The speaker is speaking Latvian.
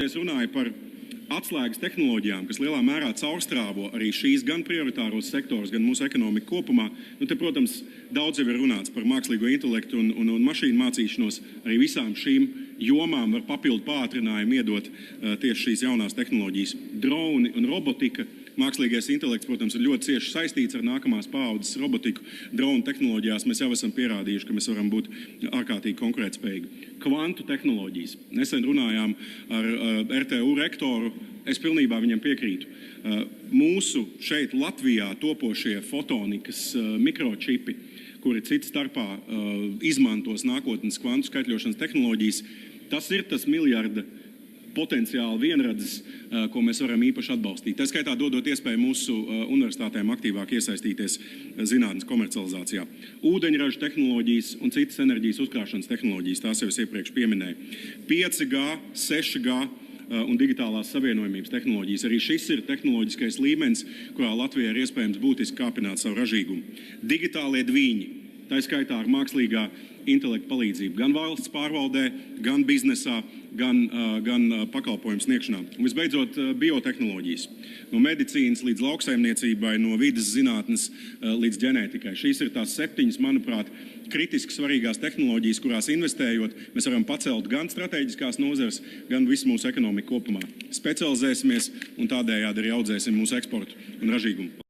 Es runāju par atslēgas tehnoloģijām, kas lielā mērā caurstrāvo arī šīs gan prioritāros sektors, gan mūsu ekonomiku kopumā. Te, protams, daudz jau ir runāts par mākslīgo intelektu un mašīnu mācīšanos. Arī visām šīm jomām var papildu pātrinājumu iedot tieši šīs jaunās tehnoloģijas. Droni un robotika. Mākslīgais intelekts, protams, ir ļoti cieši saistīts ar nākamās paaudzes robotiku. Dronu tehnoloģijās mēs jau esam pierādījuši, ka mēs varam būt ārkārtīgi konkurētspējīgi. Kvantu tehnoloģijas. Nesen runājām ar RTU rektoru. Es pilnībā viņam piekrītu. Mūsu šeit Latvijā topošie fotonikas mikročipi, kuri cits starpā izmantos nākotnes kvantu skaitļošanas tehnoloģijas, tas ir tas miljarda potenciāli vienradzes, ko mēs varam īpaši atbalstīt. Tā skaitā dodot iespēju mūsu universitātēm aktīvāk iesaistīties zinātnes komercializācijā. Ūdeņraža tehnoloģijas un citas enerģijas uzkrāšanas tehnoloģijas, tās jau es iepriekš pieminēju. 5G, 6G un digitālās savienojumības tehnoloģijas. Arī šis ir tehnoloģiskais līmenis, kurā Latvijai ir iespējams būtiski kāpināt savu ražīgumu. Digitālie dvīņi, tā skaitā ar mākslīgā intelekta palīdzību, gan valsts pārvaldē, gan biznesā, gan pakalpojumu sniegšanā. Un visbeidzot, biotehnoloģijas. No medicīnas līdz lauksaimniecībai, no vides zinātnes līdz ģenētikai. Šīs ir tās 7, manuprāt, kritiski svarīgās tehnoloģijas, kurās investējot, mēs varam pacelt gan strateģiskās nozares, gan visu mūsu ekonomiku kopumā. Specializēsimies un tādējādi arī audzēsim mūsu eksportu un ražīgumu.